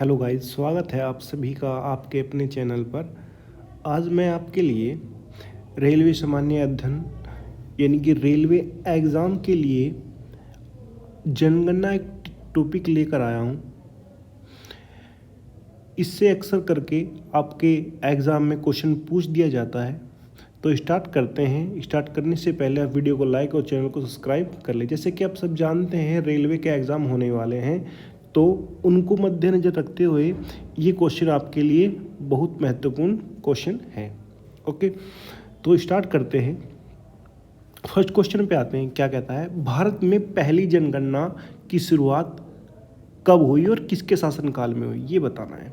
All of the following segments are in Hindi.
हेलो गाइस, स्वागत है आप सभी का आपके अपने चैनल पर। आज मैं आपके लिए रेलवे सामान्य अध्ययन यानी कि रेलवे एग्ज़ाम के लिए जनगणना एक टॉपिक लेकर आया हूँ। इससे अक्सर करके आपके एग्ज़ाम में क्वेश्चन पूछ दिया जाता है। तो स्टार्ट करते हैं। स्टार्ट करने से पहले आप वीडियो को लाइक और चैनल को सब्सक्राइब कर लें। जैसे कि आप सब जानते हैं रेलवे के एग्ज़ाम होने वाले हैं, तो उनको मद्देनज़र रखते हुए ये क्वेश्चन आपके लिए बहुत महत्वपूर्ण क्वेश्चन है। ओके, तो स्टार्ट करते हैं। फर्स्ट क्वेश्चन पे आते हैं। क्या कहता है, भारत में पहली जनगणना की शुरुआत कब हुई और किसके शासनकाल में हुई, ये बताना है।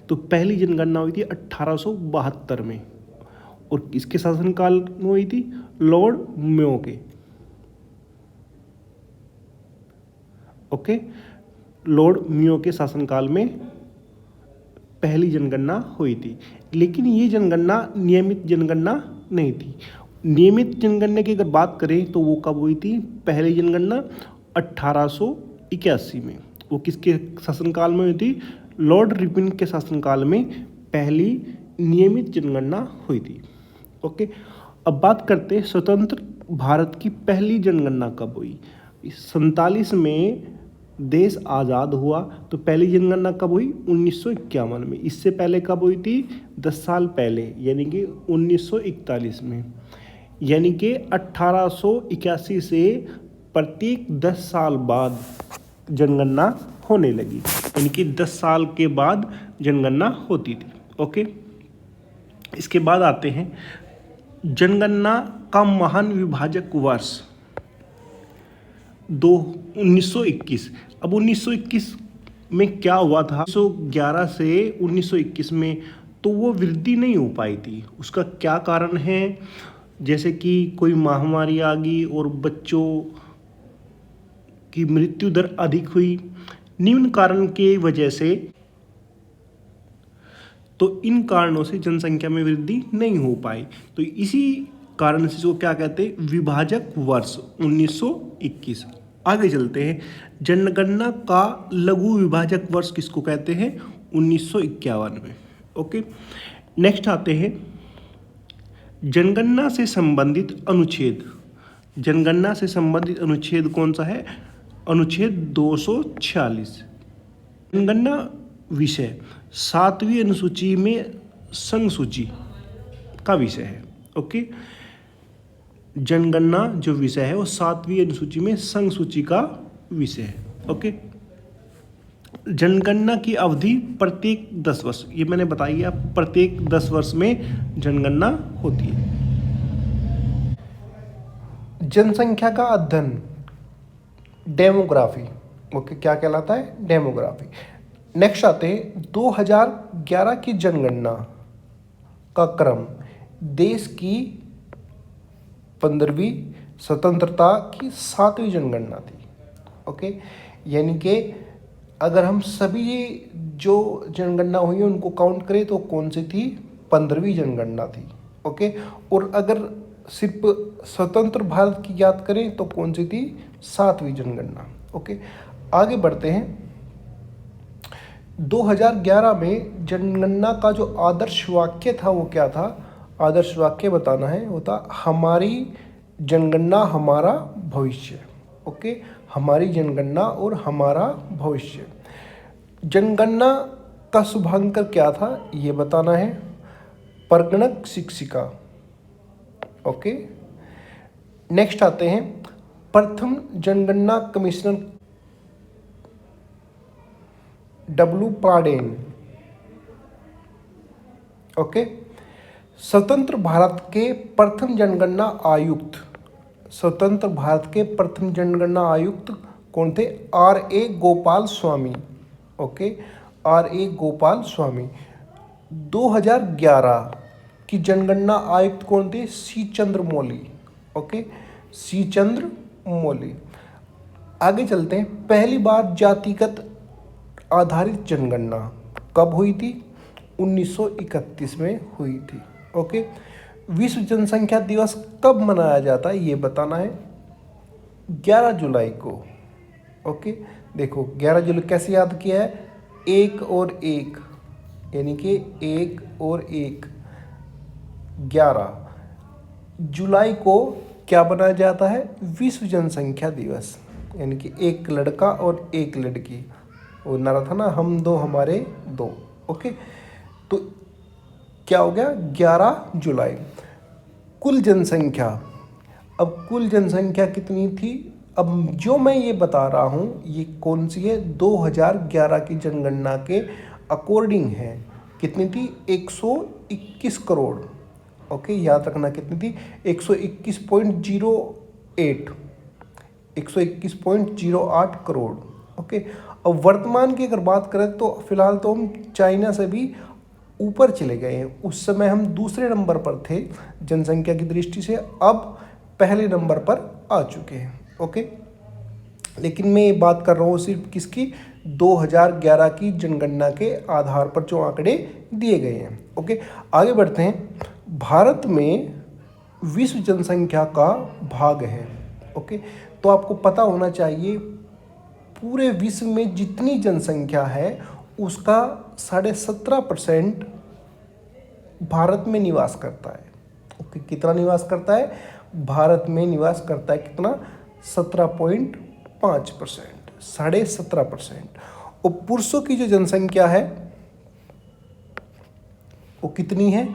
तो पहली जनगणना हुई थी 1872 में और किसके शासनकाल में हुई थी? लॉर्ड मेयो के। ओके, लॉर्ड मेयो के शासनकाल में पहली जनगणना हुई थी। लेकिन ये जनगणना नियमित जनगणना नहीं थी। नियमित जनगणना की अगर बात करें तो वो कब हुई थी? पहली जनगणना 1881 में। वो किसके शासनकाल में हुई थी? लॉर्ड रिपन के शासनकाल में पहली नियमित जनगणना हुई थी। ओके, अब बात करते हैं स्वतंत्र भारत की पहली जनगणना कब हुई। 47 में देश आज़ाद हुआ, तो पहली जनगणना कब हुई? 1951 में। इससे पहले कब हुई थी? 10 साल पहले, यानी कि 1941 में। यानी कि 1881 से प्रत्येक 10 साल बाद जनगणना होने लगी, यानी कि 10 साल के बाद जनगणना होती थी। ओके, इसके बाद आते हैं जनगणना का महान विभाजक वर्ष 1921। अब 1921 में क्या हुआ था? 1911 से 1921 में तो वो वृद्धि नहीं हो पाई थी। उसका क्या कारण है? जैसे कि कोई महामारी आ गई और बच्चों की मृत्यु दर अधिक हुई। निम्न कारण के वजह से, तो इन कारणों से जनसंख्या में वृद्धि नहीं हो पाई। तो इसी कारण से इसको क्या कहते हैं? विभाजक वर्ष 1921। आगे चलते हैं। जनगणना का लघु विभाजक वर्ष किसको कहते हैं? 1951 में। ओके, नेक्स्ट आते हैं जनगणना से संबंधित अनुच्छेद। जनगणना से संबंधित अनुच्छेद कौन सा है? अनुच्छेद 246। जनगणना विषय 7वीं अनुसूची में संघ सूची का विषय है। ओके, जनगणना जो विषय है वो 7वीं अनुसूची में संघ सूची का विषय है। ओके, जनगणना की अवधि प्रत्येक 10 वर्ष, ये मैंने बताई है, प्रत्येक 10 वर्ष में जनगणना होती है। जनसंख्या का अध्ययन डेमोग्राफी। ओके, क्या कहलाता है? डेमोग्राफी। नेक्स्ट आते हैं 2011 की जनगणना का क्रम देश की 15वीं स्वतंत्रता की 7वीं जनगणना थी। ओके, यानी कि अगर हम सभी जो जनगणना हुई है उनको काउंट करें तो कौन सी थी? 15वीं जनगणना थी। ओके, और अगर सिर्फ स्वतंत्र भारत की याद करें तो कौन सी थी? 7वीं जनगणना। ओके, आगे बढ़ते हैं। 2011 में जनगणना का जो आदर्श वाक्य था वो क्या था? आदर्श वाक्य बताना है, वो था हमारी जनगणना हमारा भविष्य। ओके, हमारी जनगणना और हमारा भविष्य। जनगणना का शुभांकर क्या था ये बताना है, परगणक शिक्षिका। ओके, नेक्स्ट आते हैं प्रथम जनगणना कमिश्नर डब्ल्यू पाडेन। ओके, स्वतंत्र भारत के प्रथम जनगणना आयुक्त, स्वतंत्र भारत के प्रथम जनगणना आयुक्त कौन थे? R.A. Gopalaswami. Okay, R.A. Gopalaswami. 2011 की जनगणना आयुक्त कौन थे? C. Chandramouli. Okay, C. Chandramouli. आगे चलते हैं। पहली बार जातिगत आधारित जनगणना कब हुई थी? 1931 में हुई थी। ओके, विश्व जनसंख्या दिवस कब मनाया जाता है ये बताना है, 11 जुलाई को। ओके, देखो 11 जुलाई कैसे याद किया है? एक और एक, यानी कि 1 और 1 11 जुलाई को क्या बनाया जाता है? विश्व जनसंख्या दिवस। यानी कि एक लड़का और एक लड़की, वो नारा था ना, हम दो हमारे दो। ओके, तो क्या हो गया? 11 जुलाई। कुल जनसंख्या, अब कुल जनसंख्या कितनी थी? अब जो मैं ये बता रहा हूँ ये कौन सी है? 2011 की जनगणना के अकॉर्डिंग है। कितनी थी? 121 करोड़। ओके, याद रखना कितनी थी? 121.08, 121.08 करोड़। ओके, अब वर्तमान की अगर बात करें तो फिलहाल तो हम चाइना से भी ऊपर चले गए हैं। उस समय हम दूसरे नंबर पर थे जनसंख्या की दृष्टि से, अब पहले नंबर पर आ चुके हैं। ओके, लेकिन मैं ये बात कर रहा हूँ सिर्फ किसकी? 2011 की जनगणना के आधार पर जो आंकड़े दिए गए हैं। ओके, आगे बढ़ते हैं। भारत में विश्व जनसंख्या का भाग है। ओके, तो आपको पता होना चाहिए पूरे विश्व में जितनी जनसंख्या है उसका 17.5% भारत में निवास करता है। ओके, कितना निवास करता है? भारत में निवास करता है कितना? 17.5%, 17.5%। और पुरुषों की जो जनसंख्या है वो कितनी है?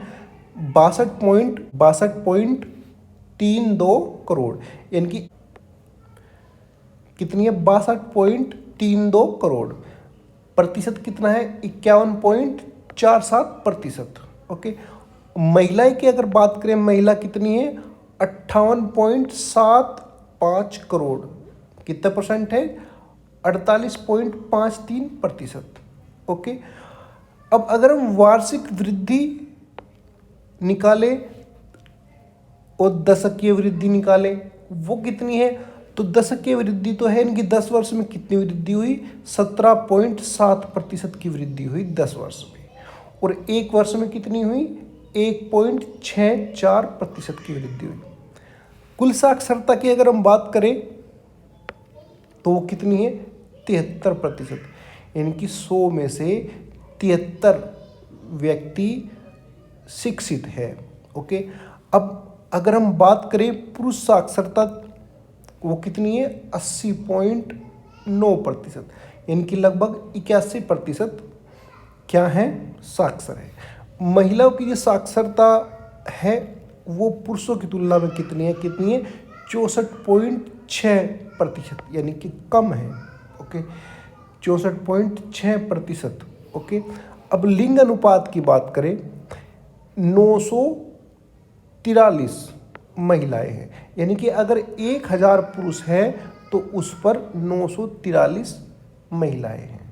62.32 करोड़, यानी कि कितनी है? 62.32 करोड़। प्रतिशत कितना है? 51.47%। ओके, महिलाएं की अगर बात करें, महिला कितनी है? 58.75 करोड़। कितना परसेंट है? 48.53%। ओके, अब अगर हम वार्षिक वृद्धि निकालें और दशकीय वृद्धि निकालें, वो कितनी है? तो दशकीय वृद्धि तो है इनकी 10 वर्ष में कितनी वृद्धि हुई? 17.7% की वृद्धि हुई 10 वर्ष में। और एक वर्ष में कितनी हुई? 1.64% की वृद्धि हुई। कुल साक्षरता की अगर हम बात करें तो वो कितनी है? 73%, यानी कि 100 में से 73 व्यक्ति शिक्षित है। ओके, अब अगर हम बात करें पुरुष साक्षरता, वो कितनी है? 80.9%, यानी कि लगभग 81% क्या है? साक्षर है। महिलाओं की जो साक्षरता है वो पुरुषों की तुलना में कितनी है? 64.6%, यानी कि कम है। ओके, 64.6%। ओके, अब लिंग अनुपात की बात करें, 943 महिलाएं हैं, यानी कि अगर 1000 पुरुष है तो उस पर 943 महिलाएं हैं।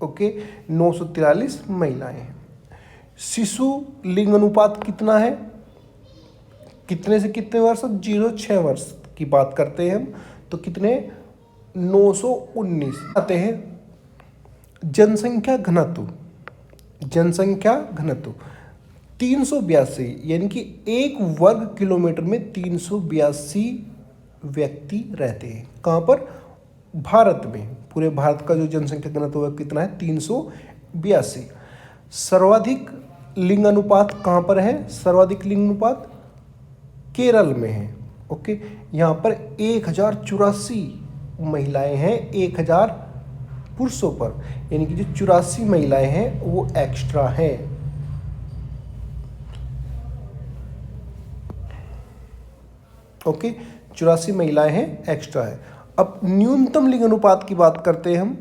ओके, 943 महिलाएं हैं। शिशु लिंग अनुपात कितना है? कितने से कितने वर्ष? 0-6 वर्ष की बात करते हैं हम, तो कितने? 919 आते हैं। जनसंख्या घनत्व, जनसंख्या घनत्व 382, यानी कि 1 वर्ग किलोमीटर में 382 व्यक्ति रहते हैं। कहाँ पर? भारत में। पूरे भारत का जो जनसंख्या घनत्व है कितना है? 382। सर्वाधिक लिंग अनुपात कहाँ पर है? सर्वाधिक लिंग अनुपात केरल में है। ओके, यहाँ पर 1084 महिलाएं हैं 1000 पुरुषों पर, यानी कि जो 84 महिलाएं हैं वो एक्स्ट्रा हैं। ओके, 84 महिलाएं हैं एक्स्ट्रा है। अब न्यूनतम लिंग अनुपात की बात करते हैं हम,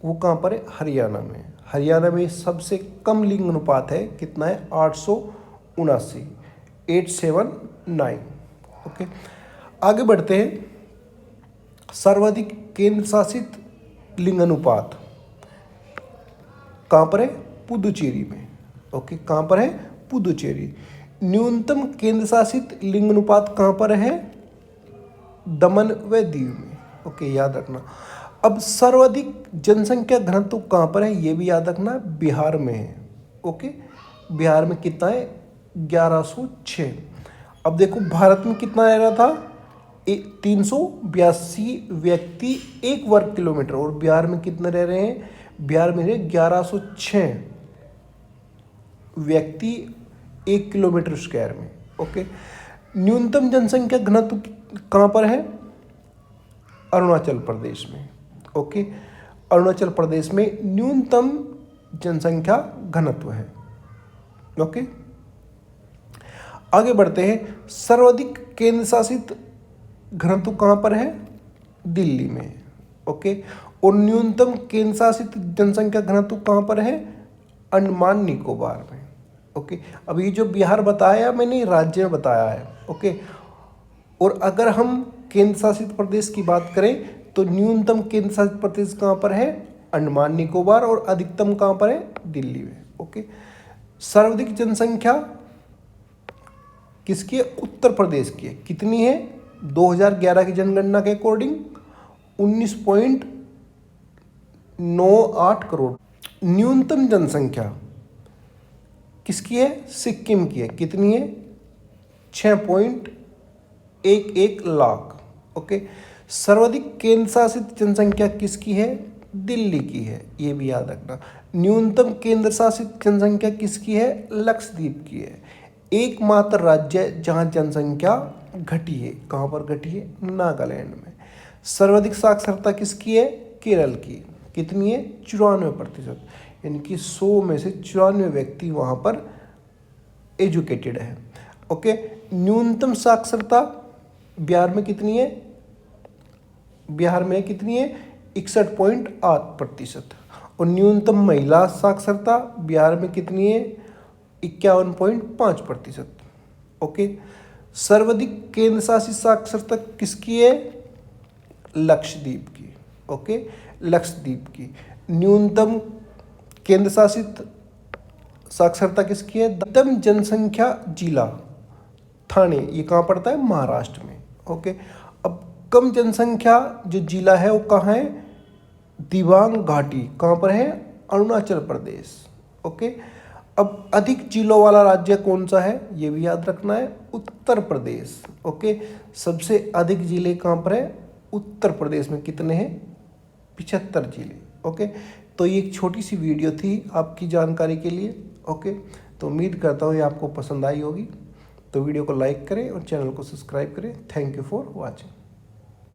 वो कहाँ पर है? हरियाणा में। हरियाणा में सबसे कम लिंग अनुपात है, कितना है? 879, 879। ओके, आगे बढ़ते हैं। सर्वाधिक केंद्र शासित लिंग अनुपात कहाँ पर है? पुदुचेरी में। ओके, कहाँ पर है? पुदुचेरी। न्यूनतम केंद्र शासित लिंग अनुपात कहाँ पर है? दमन व दीव में। ओके, याद रखना। अब सर्वाधिक जनसंख्या घनत्व कहाँ पर है? ये भी याद रखना, बिहार में है। ओके, बिहार में कितना है? 1106। अब देखो भारत में कितना रह रहा था? 382 व्यक्ति 1 वर्ग किलोमीटर, और बिहार में कितने रह रहे हैं? बिहार में 1106 व्यक्ति 1 किलोमीटर स्क्वायर में। ओके, न्यूनतम जनसंख्या घनत्व कहाँ पर है? अरुणाचल प्रदेश में। ओके, अरुणाचल प्रदेश में न्यूनतम जनसंख्या घनत्व है। ओके, आगे बढ़ते हैं। सर्वाधिक केंद्र शासित घनत्व कहाँ पर है? दिल्ली में। ओके, और न्यूनतम केंद्र शासित जनसंख्या घनत्व कहाँ पर है? अंडमान निकोबार में। ओके, अब ये जो बिहार बताया मैंने राज्य में बताया है। ओके, और अगर हम केंद्र शासित प्रदेश की बात करें तो न्यूनतम केंद्र शासित प्रदेश कहाँ पर है? अंडमान निकोबार, और अधिकतम कहाँ पर है? दिल्ली में। ओके, सर्वाधिक जनसंख्या किसकी है? उत्तर प्रदेश की है। कितनी है? 2011 की जनगणना के अकॉर्डिंग 19.98 करोड़। न्यूनतम जनसंख्या किसकी है? सिक्किम की है। कितनी है? 6.11 लाख। ओके, सर्वाधिक केंद्र शासित जनसंख्या किसकी है? दिल्ली की है, ये भी याद रखना। न्यूनतम केंद्र शासित जनसंख्या किसकी है? लक्षद्वीप की है। एकमात्र राज्य जहां जनसंख्या घटी है, कहां पर घटी है? नागालैंड में। सर्वाधिक साक्षरता किसकी है? केरल की। कितनी है? 94%, यानी कि 100 में से 94 व्यक्ति वहां पर एजुकेटेड है। ओके, न्यूनतम साक्षरता बिहार में कितनी है? बिहार में कितनी है? 61.8%। और न्यूनतम महिला साक्षरता बिहार में कितनी है? 51.5%। ओके, सर्वाधिक केंद्र शासित साक्षरता किसकी है? लक्षद्वीप की। ओके, लक्षद्वीप की। न्यूनतम केंद्र शासित साक्षरता किसकी है? अधिकतम जनसंख्या जिला ठाणे, ये कहाँ पड़ता है? महाराष्ट्र में। ओके, अब कम जनसंख्या जो जिला है वो कहाँ है? दिबांग घाटी, कहाँ पर है? अरुणाचल प्रदेश। ओके, अब अधिक जिलों वाला राज्य कौन सा है? ये भी याद रखना है, उत्तर प्रदेश। ओके, सबसे अधिक जिले कहाँ पर है? उत्तर प्रदेश में। कितने हैं? 75 जिले। ओके, तो ये एक छोटी सी वीडियो थी आपकी जानकारी के लिए। ओके, तो उम्मीद करता हूँ ये आपको पसंद आई होगी। तो वीडियो को लाइक करें और चैनल को सब्सक्राइब करें। Thank you for watching.